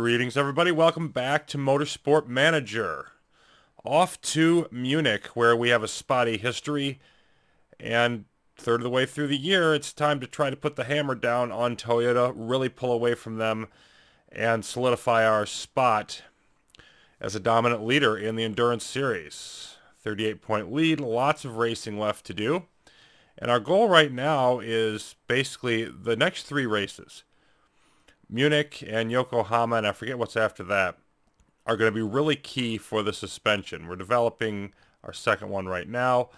Greetings, everybody. Welcome back to Motorsport Manager. Off to Munich, where we have a spotty history, and third of the way through the year, it's time to try to put the hammer down on Toyota, really pull away from them, and solidify our spot as a dominant leader in the Endurance Series. 38-point lead, lots of racing left to do. And our goal right now is basically the next three races. Munich and Yokohama, and I forget what's after that, are going to be really key for the suspension. We're developing our second one right now,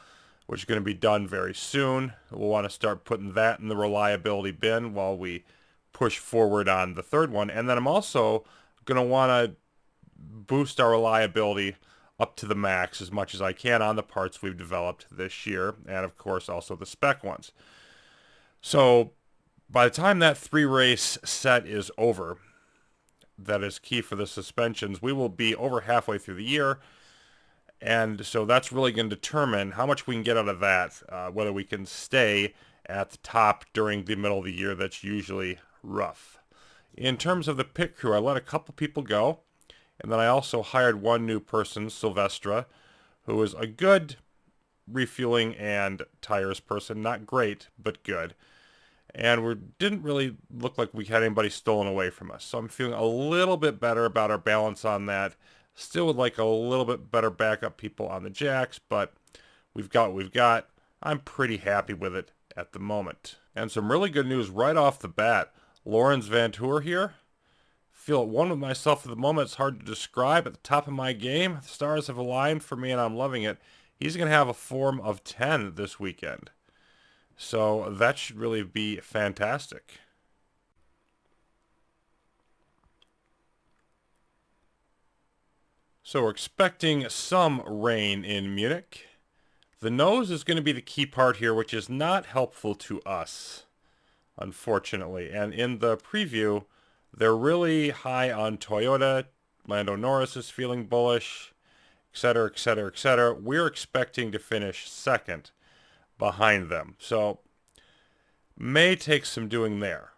which is going to be done very soon. We'll want to start putting that in the reliability bin while we push forward on the third one. And then I'm also going to want to boost our reliability up to the max as much as I can on the parts we've developed this year, and of course also the spec ones. So by the time that three-race set is over, that is key for the suspensions, we will be over halfway through the year, and so that's really going to determine how much we can get out of that, whether we can stay at the top during the middle of the year. That's usually rough. In terms of the pit crew, I let a couple people go, and then I also hired one new person, Silvestra, who was a good refueling and tires person. Not great, but good. And we didn't really look like we had anybody stolen away from us. So I'm feeling a little bit better about our balance on that. Still would like a little bit better backup people on the jacks, but we've got what we've got. I'm pretty happy with it at the moment. And some really good news right off the bat. Lawrence Vanthoor here. Feel at one with myself at the moment. It's hard to describe. At the top of my game, the stars have aligned for me and I'm loving it. He's going to have a form of 10 this weekend. So that should really be fantastic. So we're expecting some rain in Munich. The nose is going to be the key part here, which is not helpful to us, unfortunately. And in the preview, they're really high on Toyota. Lando Norris is feeling bullish, etc., etc., etc. We're expecting to finish second behind them. So may take some doing there.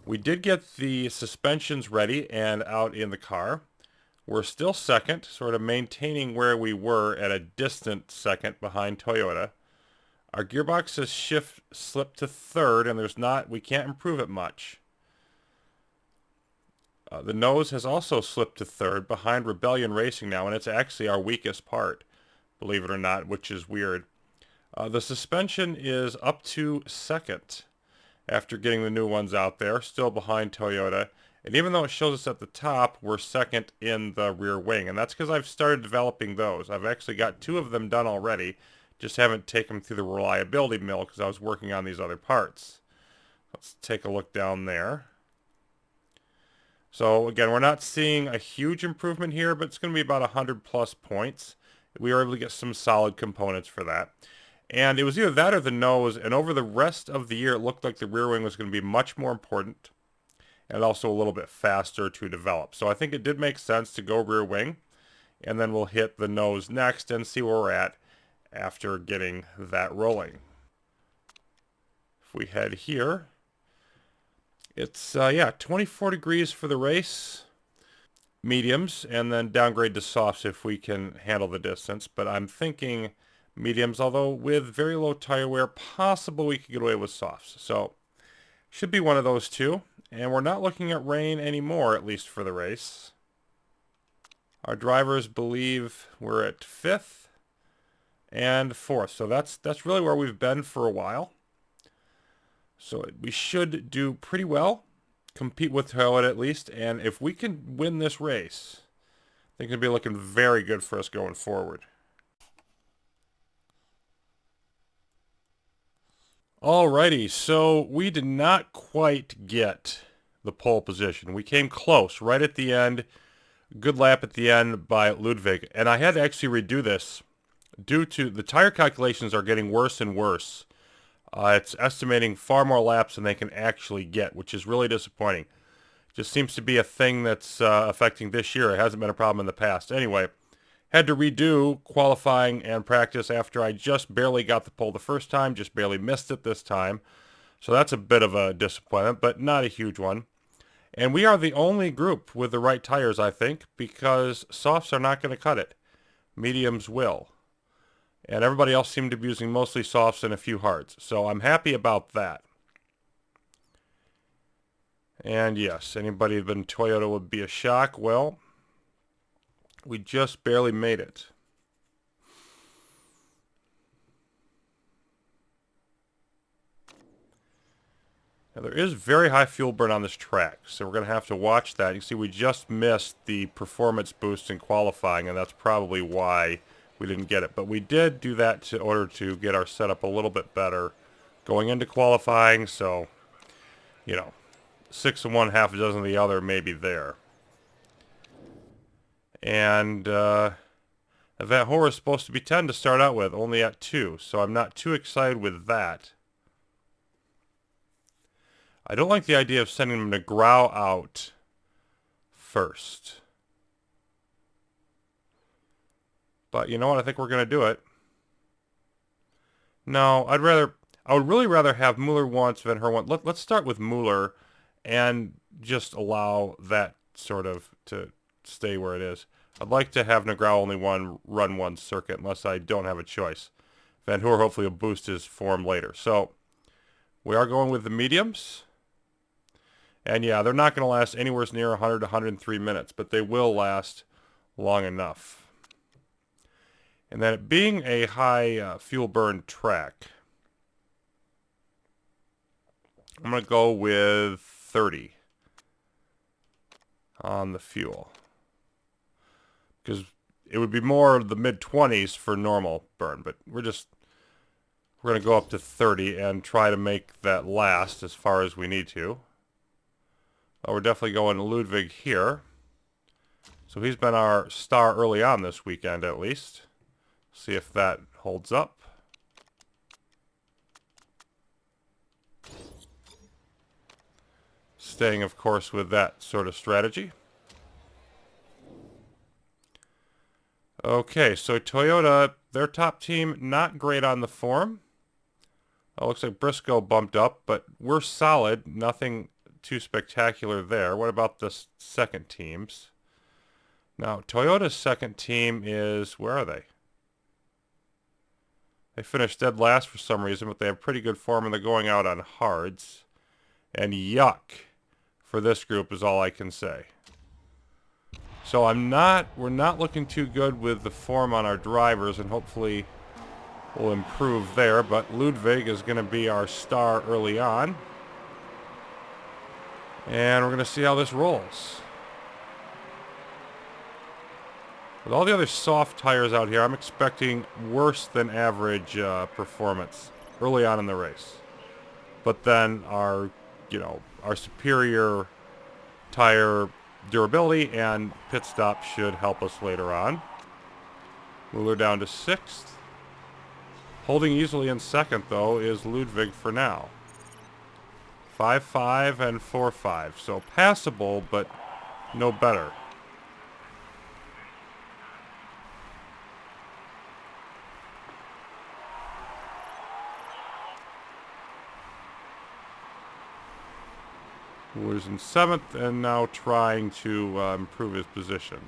We did get the suspensions ready and out in the car. We're still second, sort of maintaining where we were at a distant second behind Toyota. Our gearbox has slipped to third, and we can't improve it much. The nose has also slipped to third behind Rebellion Racing now, and it's actually our weakest part, believe it or not, which is weird. The suspension is up to second after getting the new ones out there, still behind Toyota. And even though it shows us at the top, we're second in the rear wing. And that's because I've started developing those. I've actually got two of them done already, just haven't taken them through the reliability mill because I was working on these other parts. Let's take a look down there. So again, we're not seeing a huge improvement here, but it's going to be about 100 plus points. We were able to get some solid components for that. And it was either that or the nose, and over the rest of the year, it looked like the rear wing was going to be much more important and also a little bit faster to develop. So I think it did make sense to go rear wing, and then we'll hit the nose next and see where we're at after getting that rolling. If we head here, it's, 24 degrees for the race, mediums, and then downgrade to softs if we can handle the distance. But I'm thinking mediums, although with very low tire wear, possible we could get away with softs. So should be one of those two. And we're not looking at rain anymore, at least for the race. Our drivers believe we're at fifth and fourth. So that's really where we've been for a while. So we should do pretty well, compete with Toyota at least. And if we can win this race, I think it'll be looking very good for us going forward. Alrighty, so we did not quite get the pole position. We came close right at the end. Good lap at the end by Ludwig. And I had to actually redo this due to the tire calculations are getting worse and worse. It's estimating far more laps than they can actually get, which is really disappointing. Just seems to be a thing that's affecting this year. It hasn't been a problem in the past. Anyway, had to redo qualifying and practice after I just barely got the pole the first time, just barely missed it this time. So that's a bit of a disappointment, but not a huge one. And we are the only group with the right tires, I think, because softs are not going to cut it. Mediums will. And everybody else seemed to be using mostly softs and a few hards. So I'm happy about that. And yes, anybody who'd been Toyota would be a shock. Well, we just barely made it. Now, there is very high fuel burn on this track, so we're going to have to watch that. You see, we just missed the performance boost in qualifying, and that's probably why we didn't get it. But we did do that in order to get our setup a little bit better going into qualifying, so, you know, 6 of one, half a dozen of the other, maybe there. And Vanthoor is supposed to be 10 to start out with, only at 2, so I'm not too excited with that. I don't like the idea of sending McGraw out first. But you know what? I think we're going to do it. No, I would really rather have Muller once, Vanthoor once. Let's start with Muller and just allow that sort of to stay where it is. I'd like to have McGraw only run one circuit unless I don't have a choice. Vanthoor hopefully will boost his form later. So we are going with the mediums. And yeah, they're not going to last anywhere near 100 to 103 minutes, but they will last long enough. And then it being a high fuel burn track, I'm going to go with 30 on the fuel. Because it would be more of the mid-20s for normal burn, but we're going to go up to 30 and try to make that last as far as we need to. We're definitely going Ludwig here. So he's been our star early on this weekend, at least. See if that holds up. Staying, of course, with that sort of strategy. Okay, so Toyota, their top team, not great on the form. Oh, looks like Briscoe bumped up, but we're solid. Nothing too spectacular there. What about the second teams? Now, Toyota's second team is, where are they? They finished dead last for some reason, but they have pretty good form and they're going out on hards. And yuck for this group is all I can say. So we're not looking too good with the form on our drivers, and hopefully we'll improve there, but Ludwig is going to be our star early on. And we're going to see how this rolls. With all the other soft tires out here, I'm expecting worse than average performance early on in the race. But then our superior tire durability and pit stop should help us later on. Muller down to 6th. Holding easily in 2nd, though, is Ludwig for now. 5.5 and 4.5. So passable, but no better. Was in 7th and now trying to improve his position.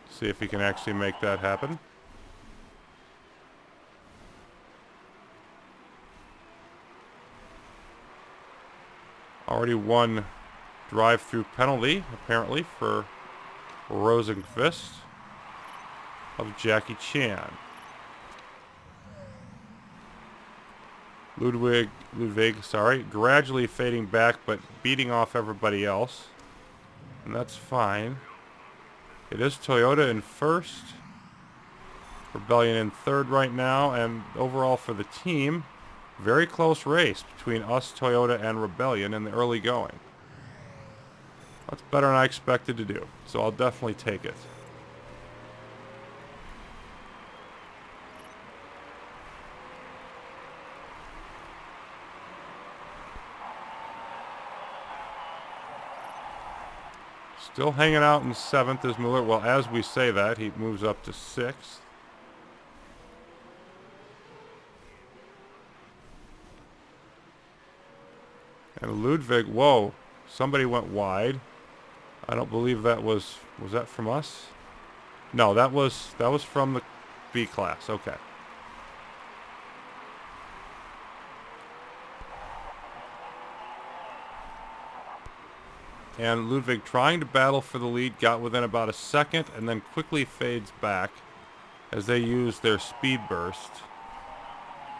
See if he can actually make that happen. Already one drive-through penalty, apparently, for Rosenqvist of Jackie Chan. Ludwig, gradually fading back, but beating off everybody else. And that's fine. It is Toyota in 1st. Rebellion in 3rd right now, and overall for the team, very close race between us, Toyota, and Rebellion in the early going. That's better than I expected to do, so I'll definitely take it. Still hanging out in 7th is Muller. Well, as we say that, he moves up to 6th. And Ludwig, whoa, somebody went wide. I don't believe that was that from us? No, that was from the B class. Okay. And Ludwig, trying to battle for the lead, got within about a second and then quickly fades back as they use their speed burst.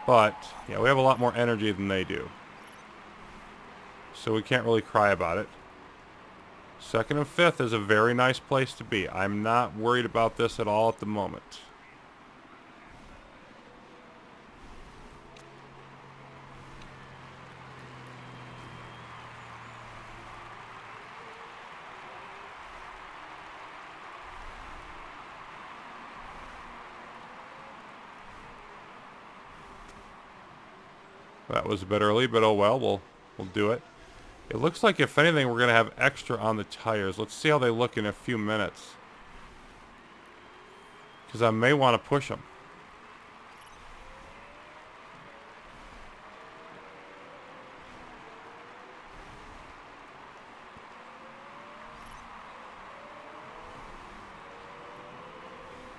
But, yeah, we have a lot more energy than they do, so we can't really cry about it. Second and fifth is a very nice place to be. I'm not worried about this at all at the moment. That was a bit early, but oh well, we'll do it. It looks like, if anything, we're going to have extra on the tires. Let's see how they look in a few minutes, because I may want to push them.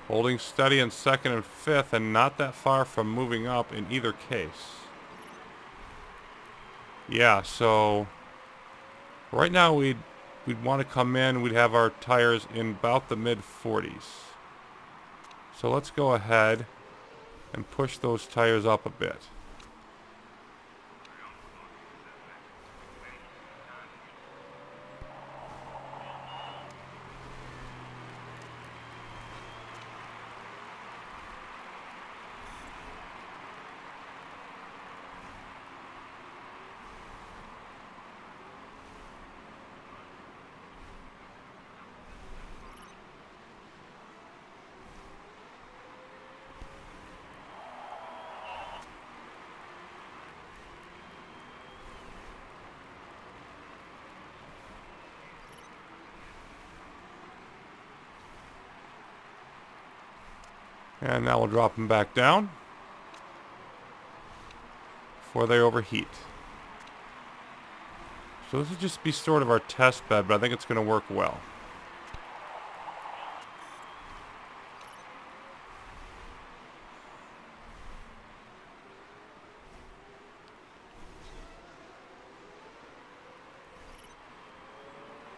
Holding steady in second and fifth, and not that far from moving up in either case. Yeah, so right now we'd want to come in, we'd have our tires in about the mid-40s. So let's go ahead and push those tires up a bit. And now we'll drop them back down before they overheat. So this will just be sort of our test bed, but I think it's going to work well.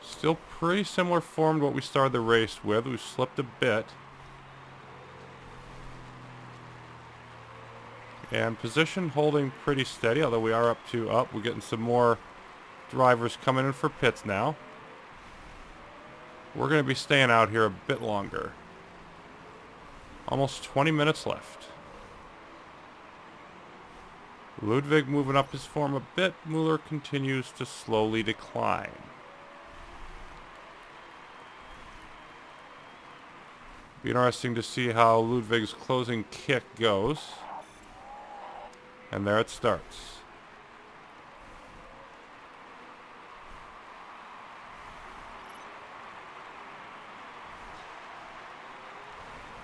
Still pretty similar form to what we started the race with. We slipped a bit. And position holding pretty steady, although we are up. We're getting some more drivers coming in for pits now. We're going to be staying out here a bit longer. Almost 20 minutes left. Ludwig moving up his form a bit. Muller continues to slowly decline. Be interesting to see how Ludwig's closing kick goes. And there it starts.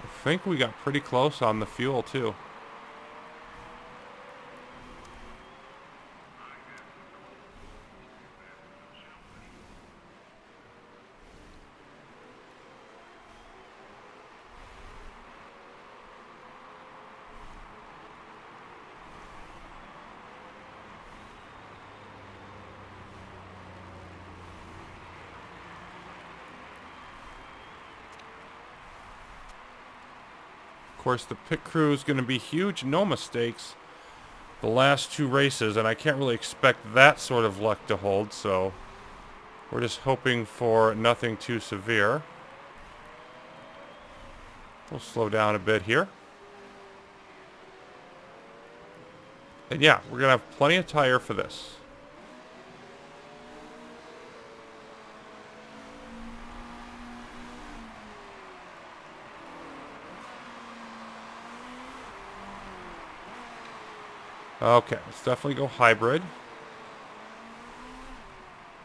I think we got pretty close on the fuel too. Of course, the pit crew is going to be huge. No mistakes the last two races, and I can't really expect that sort of luck to hold, so we're just hoping for nothing too severe. We'll slow down a bit here. And yeah, we're going to have plenty of tire for this. Okay, let's definitely go hybrid.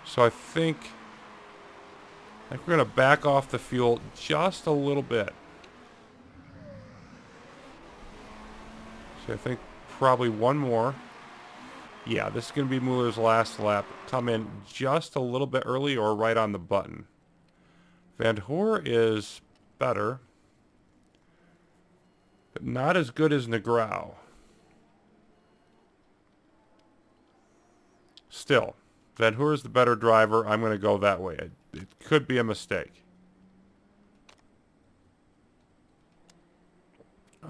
So I think we're going to back off the fuel just a little bit. So I think probably one more. Yeah, this is going to be Muller's last lap. Come in just a little bit early or right on the button. Vanthoor is better, but not as good as Negrau. Still, Vanthoor is the better driver. I'm going to go that way. It could be a mistake.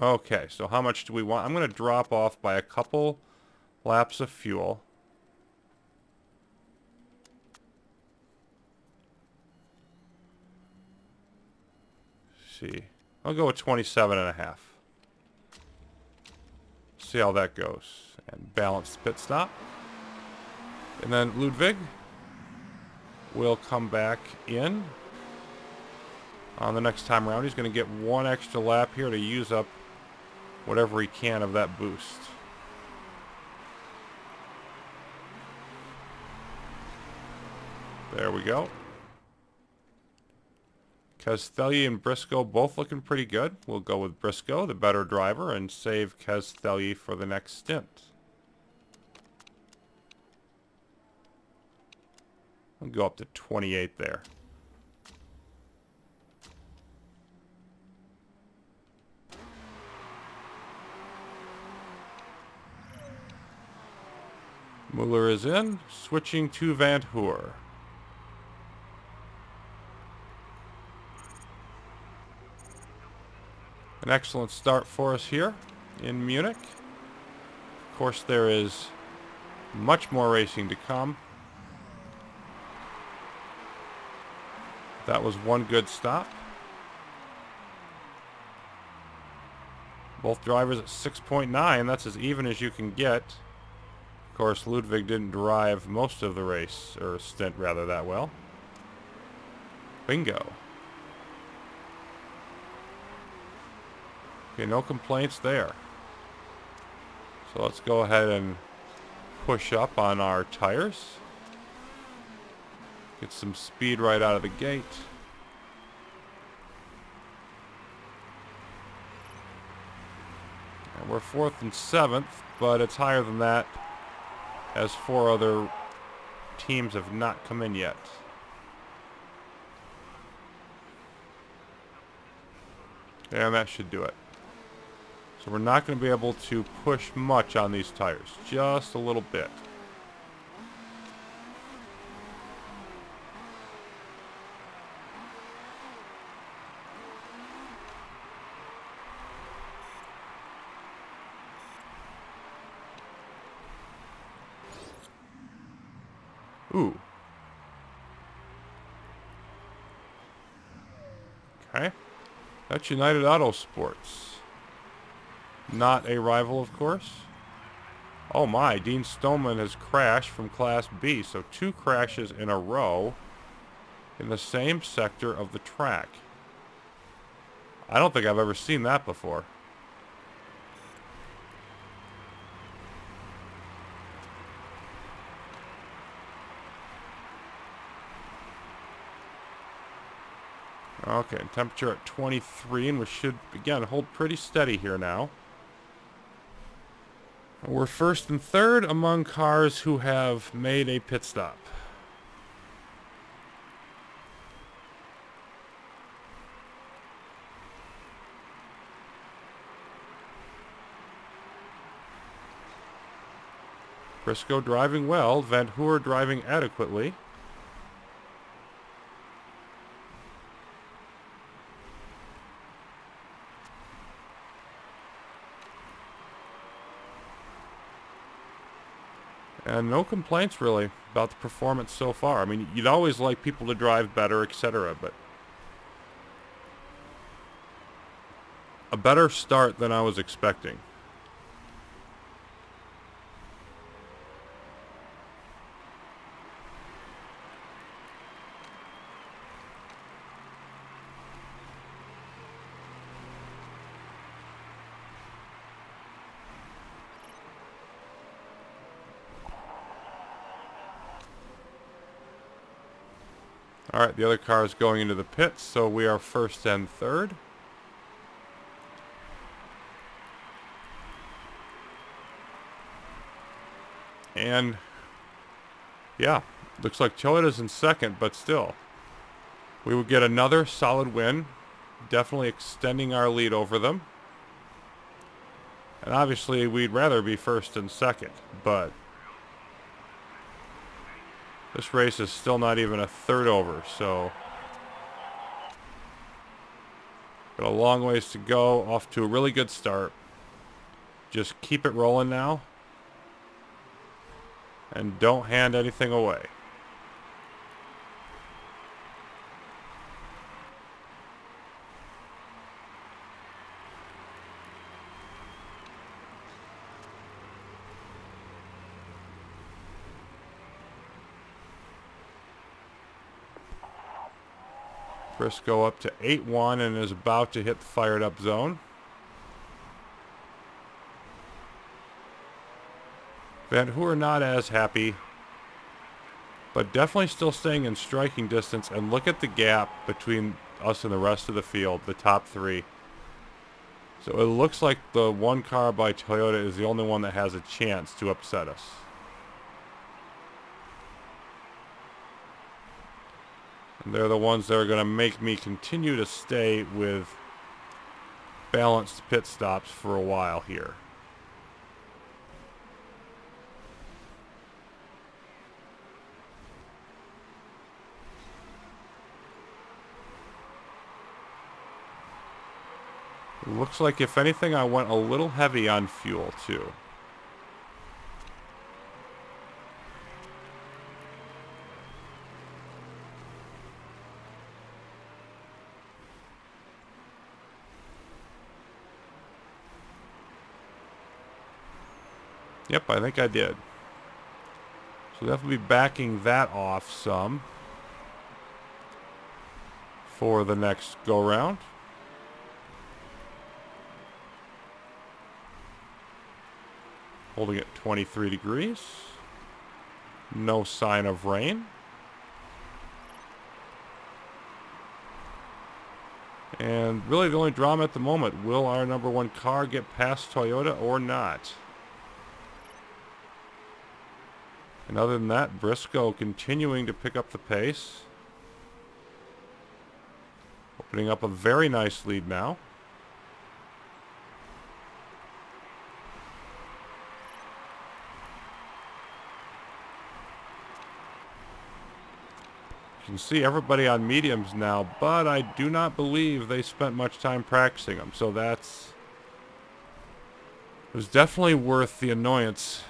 Okay, so how much do we want? I'm going to drop off by a couple laps of fuel. See. I'll go with 27.5. See how that goes. And balanced pit stop. And then Ludwig will come back in on the next time around. He's going to get one extra lap here to use up whatever he can of that boost. There we go. Castelli and Briscoe both looking pretty good. We'll go with Briscoe, the better driver, and save Castelli for the next stint. I'll go up to 28 there. Muller is in, switching to Vanthoor. An excellent start for us here in Munich. Of course, there is much more racing to come. That was one good stop. Both drivers at 6.9. That's as even as you can get. Of course, Ludwig didn't drive most of the race, or stint rather, that well. Bingo. Okay, no complaints there. So let's go ahead and push up on our tires. Get some speed right out of the gate. And we're 4th and 7th, but it's higher than that as 4 other teams have not come in yet. And that should do it. So we're not going to be able to push much on these tires. Just a little bit. Ooh. Okay. That's United Autosports. Not a rival, of course. Oh my, Dean Stoneman has crashed from Class B. So 2 crashes in a row in the same sector of the track. I don't think I've ever seen that before. Okay, temperature at 23, and we should, again, hold pretty steady here now. We're 1st and 3rd among cars who have made a pit stop. Briscoe driving well, Vanthoor driving adequately. And no complaints, really, about the performance so far. I mean, you'd always like people to drive better, etc., but a better start than I was expecting. Alright, the other car is going into the pits, so we are 1st and 3rd. And yeah, looks like Toyota's in second, but still. We would get another solid win, definitely extending our lead over them. And obviously we'd rather be first and second, but this race is still not even a third over, so got a long ways to go. Off to a really good start. Just keep it rolling now. And don't hand anything away. Briscoe up to 8-1 and is about to hit the fired up zone. Vanthoor not as happy, but definitely still staying in striking distance. And look at the gap between us and the rest of the field, the top three. So it looks like the one car by Toyota is the only one that has a chance to upset us. And they're the ones that are going to make me continue to stay with balanced pit stops for a while here. Looks like, if anything, I went a little heavy on fuel, too. Yep, I think I did. So definitely backing that off some for the next go-round. Holding at 23 degrees. No sign of rain. And really the only drama at the moment, will our number one car get past Toyota or not? And other than that, Briscoe continuing to pick up the pace. Opening up a very nice lead now. You can see everybody on mediums now, but I do not believe they spent much time practicing them. So it was definitely worth the annoyance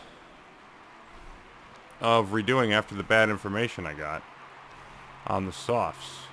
of redoing after the bad information I got on the softs.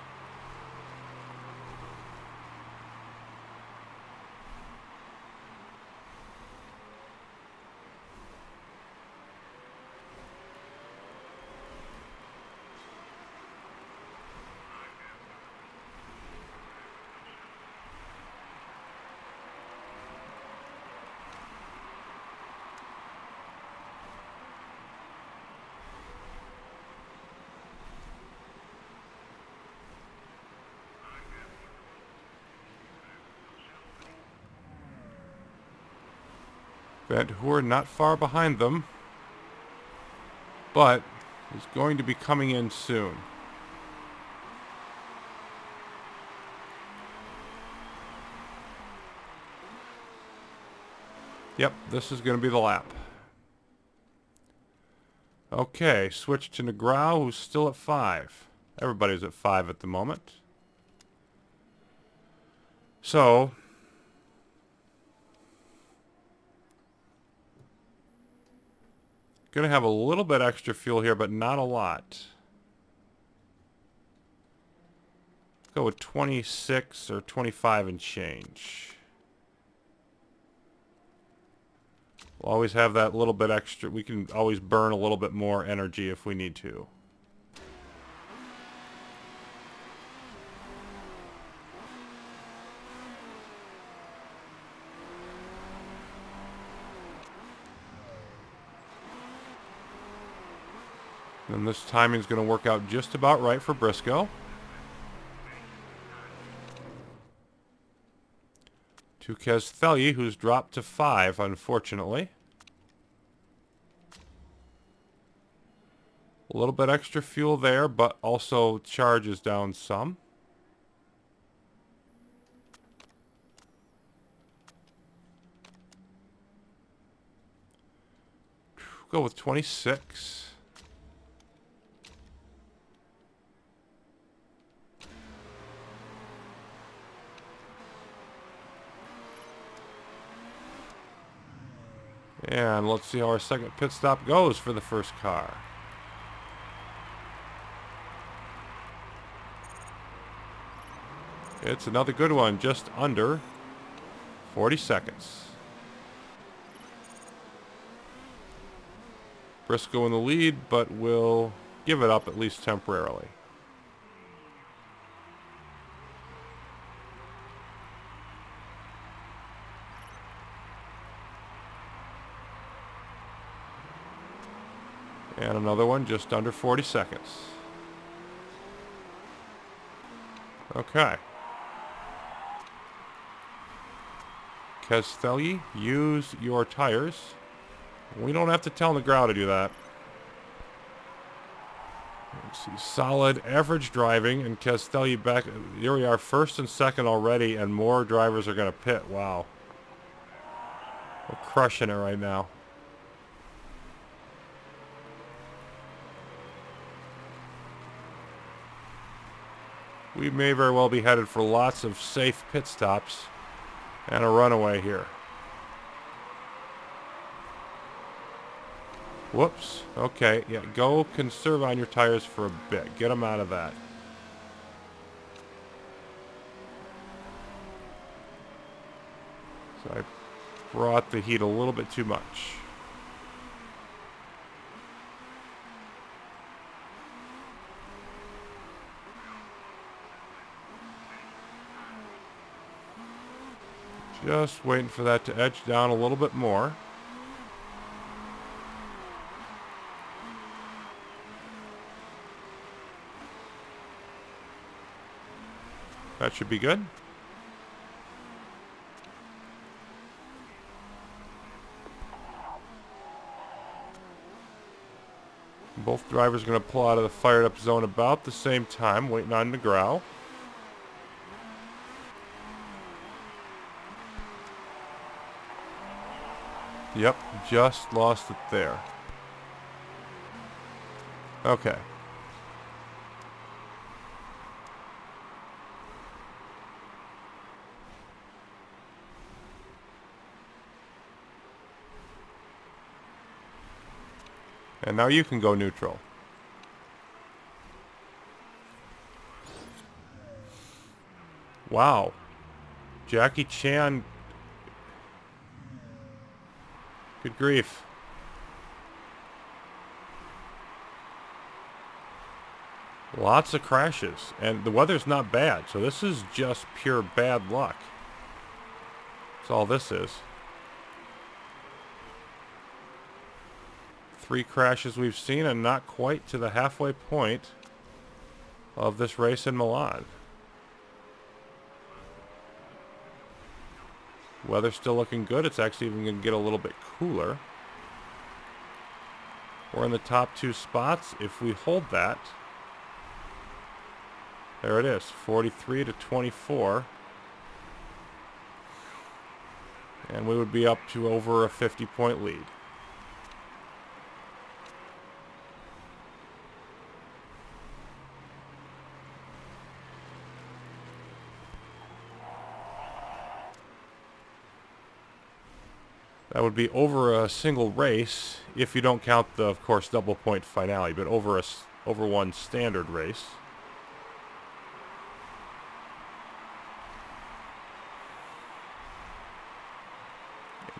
Vanthoor not far behind them, but is going to be coming in soon. Yep, this is going to be the lap. Okay, switch to Negrao, who's still at 5. Everybody's at 5 at the moment. So going to have a little bit extra fuel here, but not a lot. Go with 26 or 25 and change. We'll always have that little bit extra. We can always burn a little bit more energy if we need to. And this timing is going to work out just about right for Briscoe. To Kesthelyi, who's dropped to 5, unfortunately. A little bit extra fuel there, but also charges down some. Go with 26. And let's see how our second pit stop goes for the first car. It's another good one, just under 40 seconds. Briscoe in the lead, but will give it up at least temporarily. And another one just under 40 seconds. Okay. Castelli, use your tires. We don't have to tell McGraw to do that. Let's see, solid average driving, and Castelli back. Here we are, first and second already, and more drivers are going to pit. Wow. We're crushing it right now. We may very well be headed for lots of safe pit stops and a runaway here. Whoops. Okay, yeah, go conserve on your tires for a bit. Get them out of that. So I brought the heat a little bit too much. Just waiting for that to edge down a little bit more. That should be good. Both drivers are going to pull out of the fired up zone about the same time, waiting on McGraw. Yep, just lost it there. Okay. And now you can go neutral. Wow. Jackie Chan. Good grief. Lots of crashes. And the weather's not bad, so this is just pure bad luck. That's all this is. 3 crashes we've seen, and not quite to the halfway point of this race in Milan. Weather's still looking good. It's actually even going to get a little bit cooler. We're in the top 2 spots. If we hold that, there it is, 43 to 24. And we would be up to over a 50-point lead. That would be over a single race, if you don't count the, of course, double point finale, but over one standard race.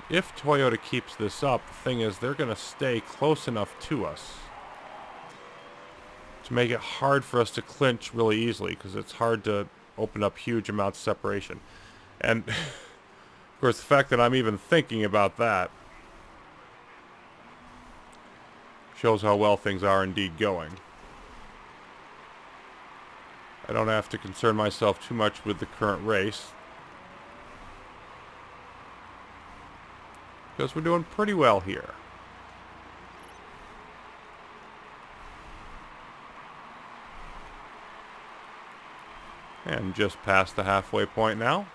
If Toyota keeps this up, the thing is they're going to stay close enough to us to make it hard for us to clinch really easily, because it's hard to open up huge amounts of separation. And of course, the fact that I'm even thinking about that shows how well things are indeed going. I don't have to concern myself too much with the current race, because we're doing pretty well here. And just past the halfway point now.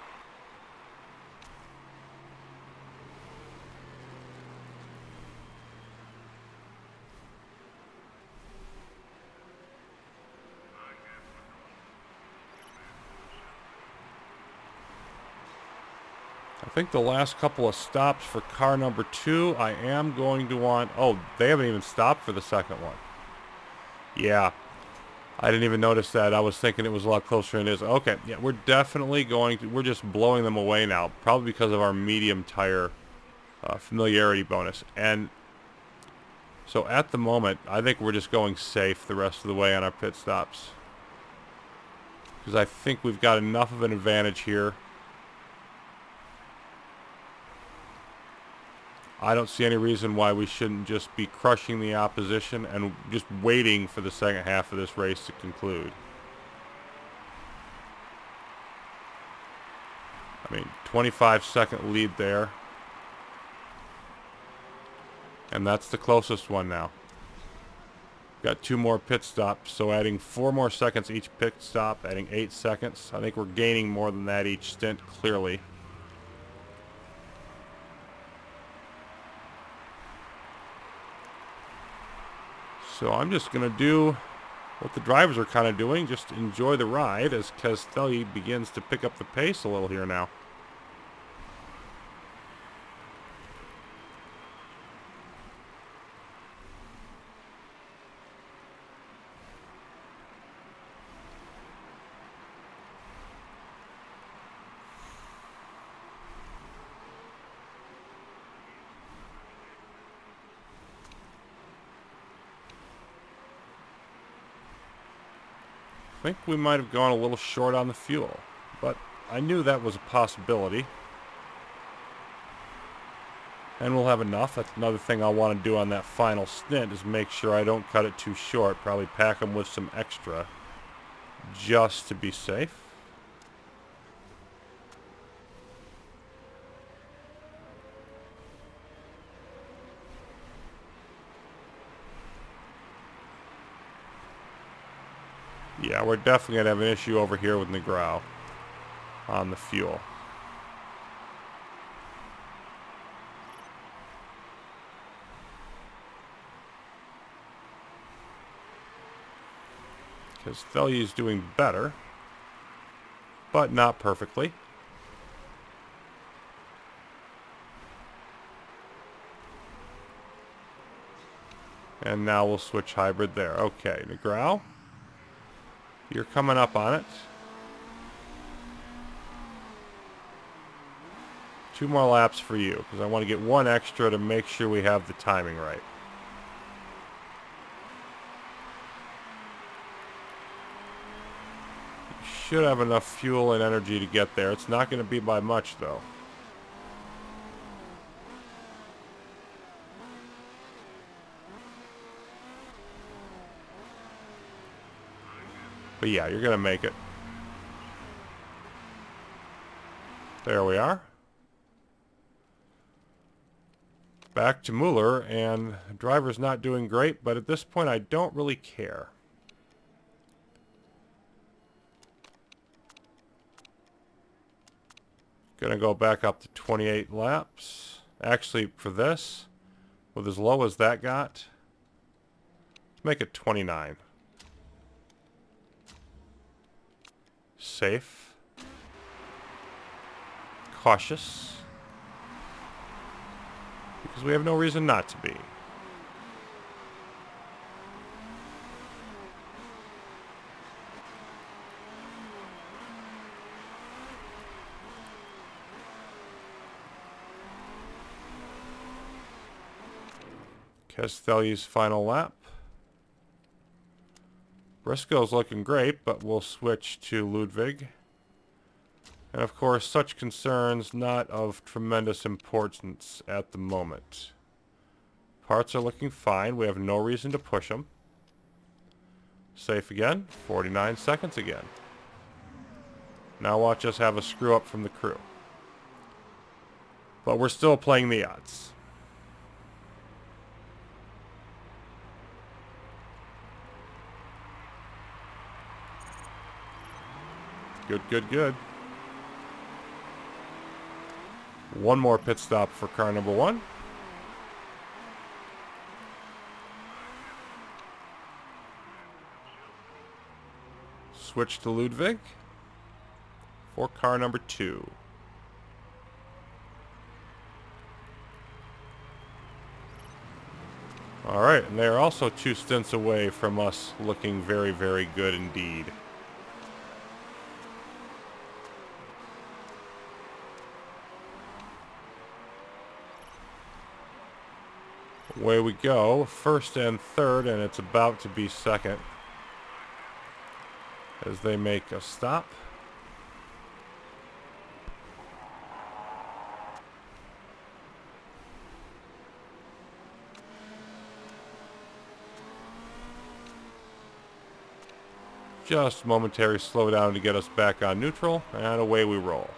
I think the last couple of stops for car number 2, I am going to want... Oh, they haven't even stopped for the second one. Yeah, I didn't even notice that. I was thinking it was a lot closer than it is. Okay, yeah, we're definitely going to... We're just blowing them away now, probably because of our medium tire familiarity bonus. And so at the moment, I think we're just going safe the rest of the way on our pit stops. Because I think we've got enough of an advantage here. I don't see any reason why we shouldn't just be crushing the opposition and just waiting for the second half of this race to conclude. I mean, 25-second lead there. And that's the closest one now. Got 2 more pit stops, so adding 4 more seconds each pit stop, adding 8 seconds. I think we're gaining more than that each stint, clearly. So I'm just going to do what the drivers are kind of doing, just enjoy the ride as Castelli begins to pick up the pace a little here now. I think we might have gone a little short on the fuel, but I knew that was a possibility. And we'll have enough. That's another thing I'll want to do on that final stint is make sure I don't cut it too short. Probably pack them with some extra just to be safe. Yeah, we're definitely going to have an issue over here with Negrao on the fuel. Because Castelli's doing better, but not perfectly. And now we'll switch hybrid there. Okay, Negrao, you're coming up on it. 2 more laps for you, because I want to get 1 extra to make sure we have the timing right. You should have enough fuel and energy to get there. It's not going to be by much, though. But yeah, you're going to make it. There we are. Back to Muller, and the driver's not doing great, but at this point I don't really care. Gonna go back up to 28 laps. Actually, for this, with as low as that got, let's make it 29. Safe. Cautious. Because we have no reason not to be. Castelli's final lap. Briscoe's looking great, but we'll switch to Ludwig. And of course, such concerns not of tremendous importance at the moment. Parts are looking fine. We have no reason to push them. Safe again. 49 seconds again. Now watch us have a screw up from the crew. But we're still playing the odds. Good, good, good. One more pit stop for car number 1. Switch to Ludwig for car number 2. Alright, and they are also 2 stints away from us looking very, very good indeed. Away we go, first and third, and it's about to be second as they make a stop. Just momentary slowdown to get us back on neutral, and away we roll.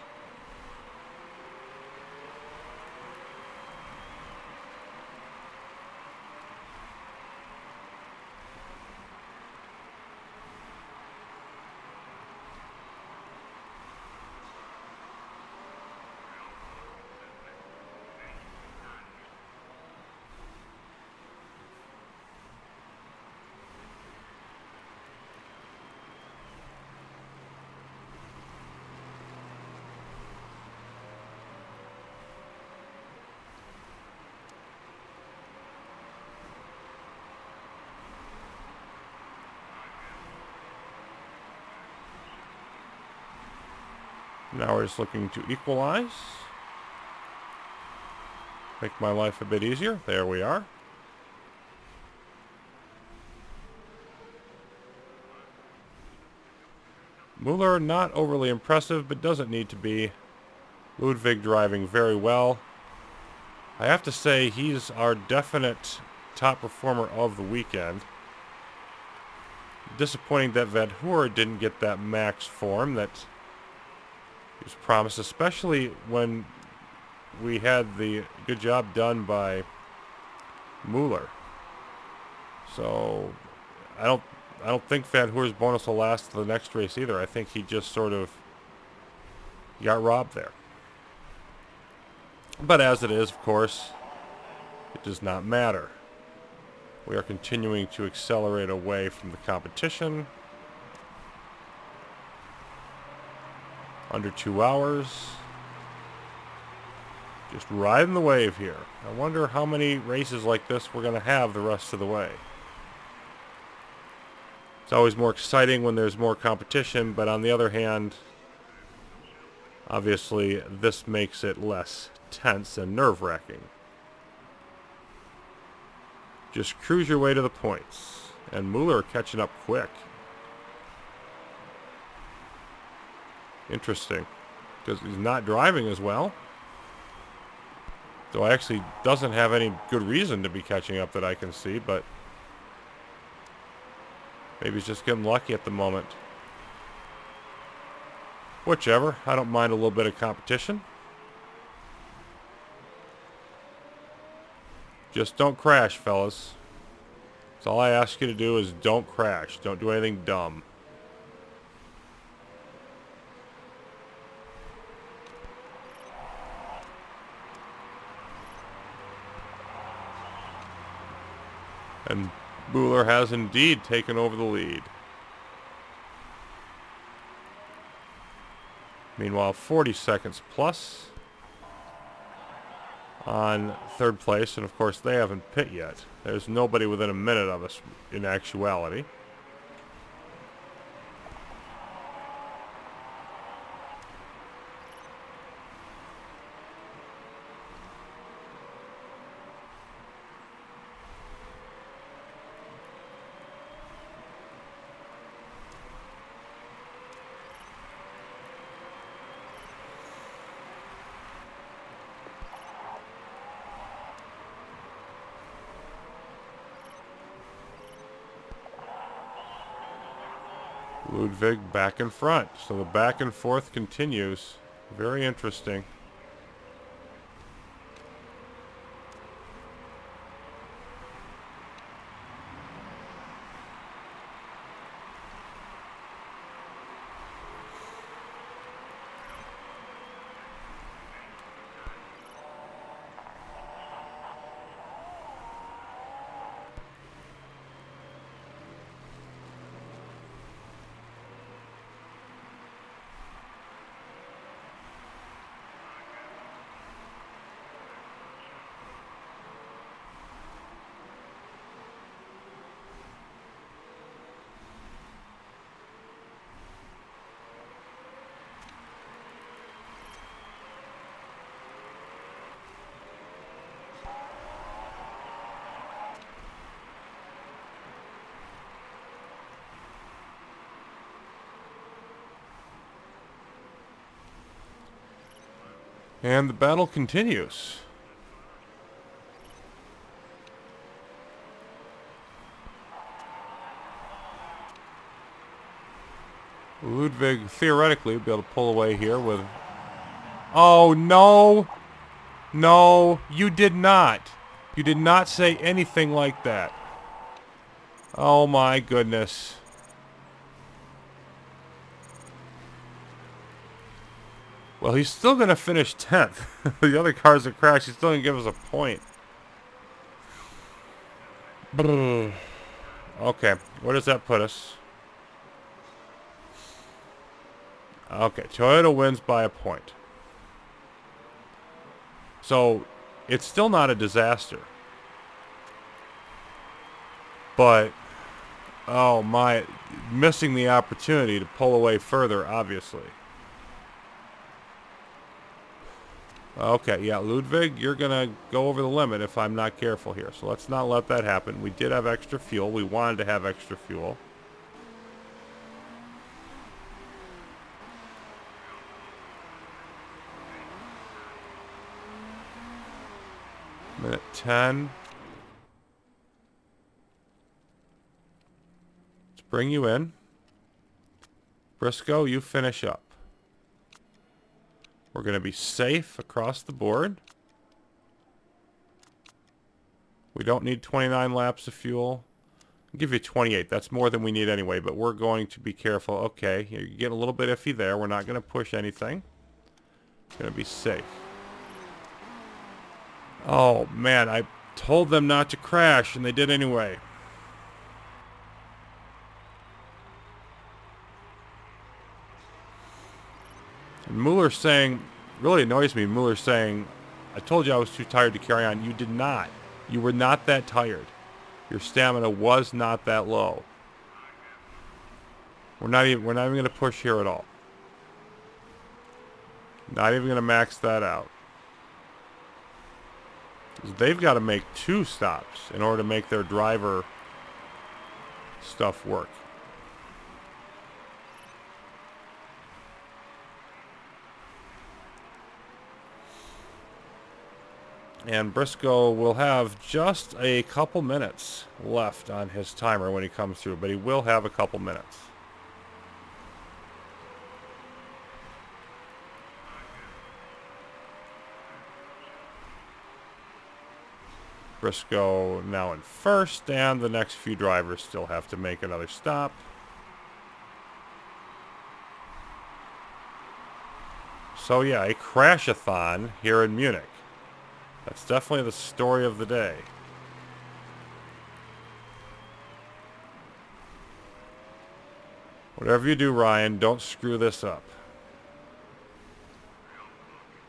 Now we're just looking to equalize. Make my life a bit easier. There we are. Muller, not overly impressive, but doesn't need to be. Ludwig driving very well. I have to say, he's our definite top performer of the weekend. Disappointing that Vanthoor didn't get that max form that he was promised, especially when we had the good job done by Muller. So I don't think Vanthoor's bonus will last to the next race either. I think he just sort of got robbed there. But as it is, of course, it does not matter. We are continuing to accelerate away from the competition. Under 2 hours. Just riding the wave here. I wonder how many races like this we're going to have the rest of the way. It's always more exciting when there's more competition, but on the other hand, obviously this makes it less tense and nerve-wracking. Just cruise your way to the points. And Muller catching up quick. Interesting, because he's not driving as well. So actually doesn't have any good reason to be catching up that I can see, but maybe he's just getting lucky at the moment. Whichever, I don't mind a little bit of competition. Just don't crash, fellas. That's all I ask you to do is don't crash. Don't do anything dumb. And Muller has indeed taken over the lead. Meanwhile, 40 seconds plus on third place, and of course they haven't pit yet. There's nobody within a minute of us in actuality. Ludwig back in front. So the back and forth continues. Very interesting. And the battle continues. Ludwig theoretically would be able to pull away here with... Oh, no! No, you did not. You did not say anything like that. Oh my goodness. Well, he's still going to finish 10th. The other cars that crashed, he's still going to give us a point. Brrr. Okay, where does that put us? Okay, Toyota wins by a point. So, it's still not a disaster. But, oh my, missing the opportunity to pull away further, obviously. Okay, yeah, Ludwig, you're going to go over the limit if I'm not careful here. So let's not let that happen. We did have extra fuel. We wanted to have extra fuel. Minute 10. Let's bring you in. Briscoe, you finish up. We're going to be safe across the board. We don't need 29 laps of fuel. I'll give you 28. That's more than we need anyway, but we're going to be careful. Okay, you're getting a little bit iffy there. We're not going to push anything. It's going to be safe. Oh, man, I told them not to crash, and they did anyway. And Muller saying, really annoys me, Muller saying, I told you I was too tired to carry on. You did not. You were not that tired. Your stamina was not that low. We're not even going to push here at all. Not even going to max that out. They've got to make 2 stops in order to make their driver stuff work. And Briscoe will have just a couple minutes left on his timer when he comes through, but he will have a couple minutes. Briscoe now in first, and the next few drivers still have to make another stop. So yeah, a crash-a-thon here in Munich. That's definitely the story of the day. Whatever you do, Ryan, don't screw this up.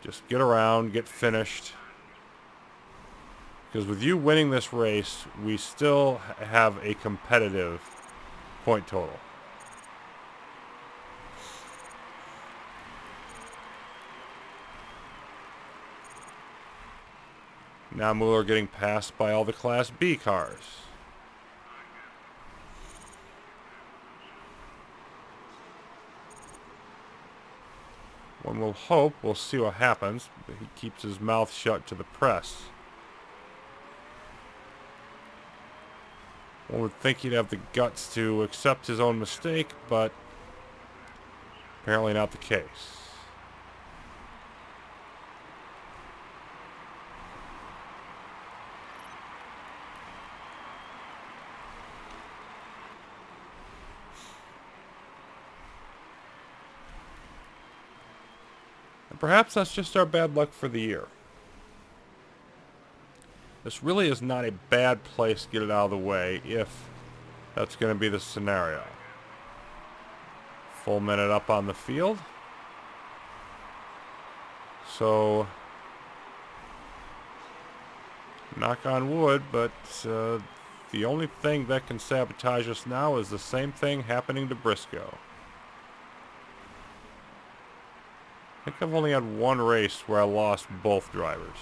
Just get around, get finished. Because with you winning this race, we still have a competitive point total. Now Muller getting passed by all the Class B cars. One will hope, we'll see what happens, but he keeps his mouth shut to the press. One would think he'd have the guts to accept his own mistake, but apparently not the case. And perhaps that's just our bad luck for the year. This really is not a bad place to get it out of the way if that's going to be the scenario. Full minute up on the field. So, knock on wood, but the only thing that can sabotage us now is the same thing happening to Briscoe. I think I've only had one race where I lost both drivers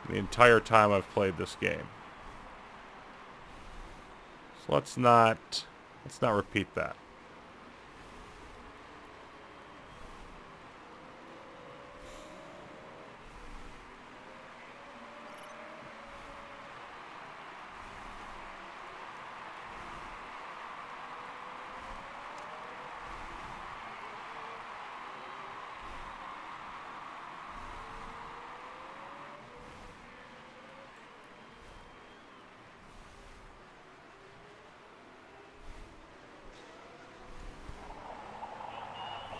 the entire time I've played this game. So let's not repeat that.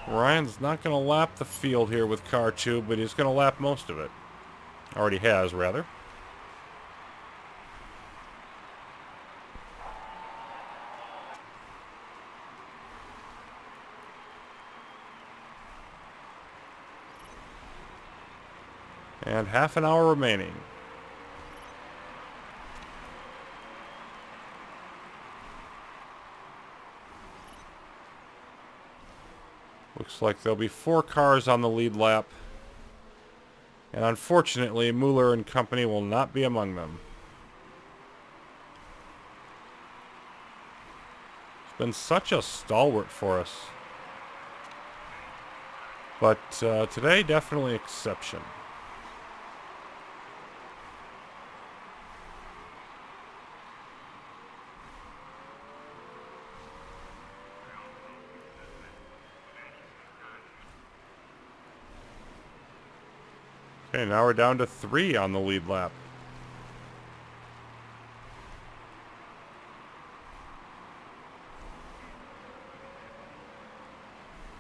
Ryan's not going to lap the field here with car 2, but he's going to lap most of it. Already has, rather. And half an hour remaining. Looks like there'll be 4 cars on the lead lap. And unfortunately, Muller and company will not be among them. He's been such a stalwart for us. But today, definitely exception. Okay, now we're down to 3 on the lead lap.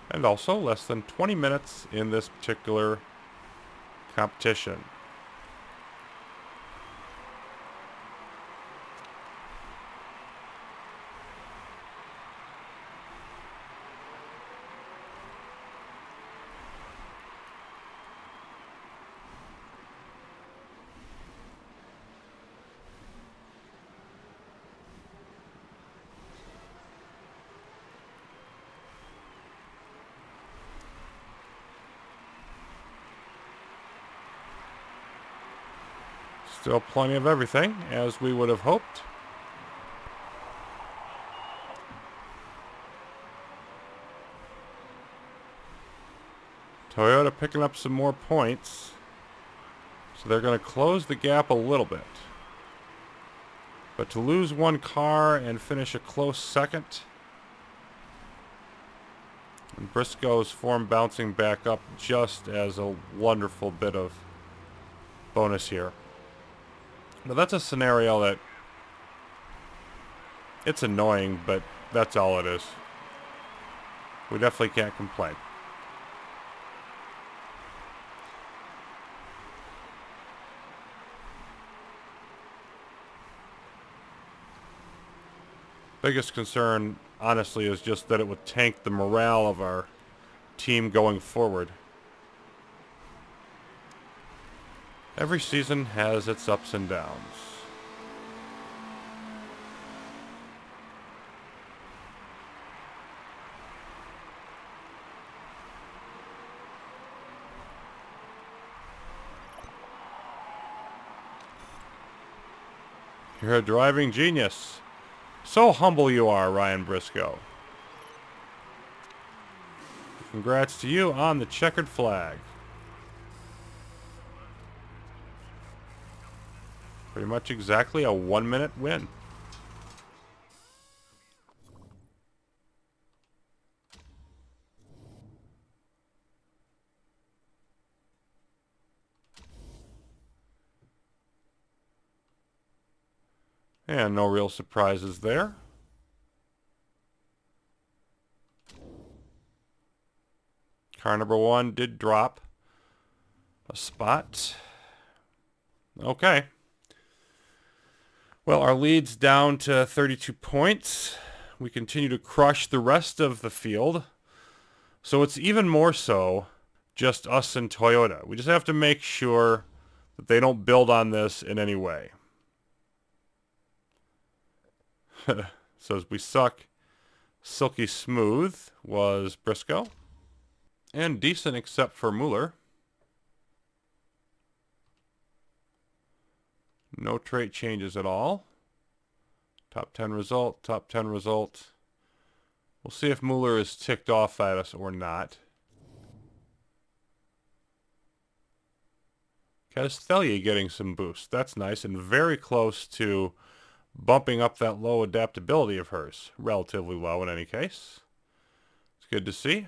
And also less than 20 minutes in this particular competition. Still plenty of everything, as we would have hoped. Toyota picking up some more points. So they're going to close the gap a little bit. But to lose 1 car and finish a close second. And Briscoe's form bouncing back up just as a wonderful bit of bonus here. Now that's a scenario that it's annoying, but that's all it is. We definitely can't complain. Biggest concern, honestly, is just that it would tank the morale of our team going forward. Every season has its ups and downs. You're a driving genius. So humble you are, Ryan Briscoe. Congrats to you on the checkered flag. Pretty much exactly a 1-minute win. And no real surprises there. Car number 1 did drop a spot. Okay. Well, our lead's down to 32 points. We continue to crush the rest of the field. So it's even more so just us and Toyota. We just have to make sure that they don't build on this in any way. Says we suck. Silky smooth was Briscoe. And decent except for Muller. No trait changes at all. Top 10 result, top 10 result. We'll see if Muller is ticked off at us or not. Castelli getting some boost. That's nice and very close to bumping up that low adaptability of hers. Relatively low in any case. It's good to see.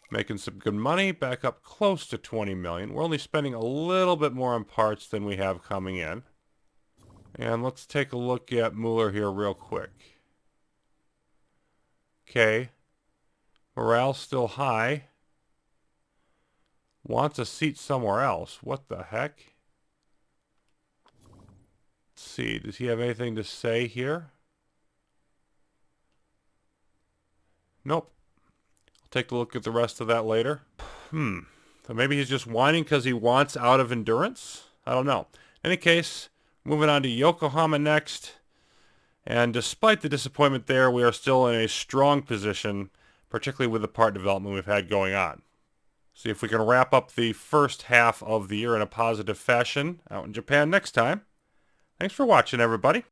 Making some good money, back up close to 20 million. We're only spending a little bit more on parts than we have coming in. And let's take a look at Muller here real quick. Okay, Morale still high. Wants a seat somewhere else. What the heck? Let's see. Does he have anything to say here? Nope. I'll take a look at the rest of that later. So maybe he's just whining because he wants out of endurance? I don't know. In any case, moving on to Yokohama next. And despite the disappointment there, we are still in a strong position, particularly with the part development we've had going on. See if we can wrap up the first half of the year in a positive fashion out in Japan next time. Thanks for watching, everybody.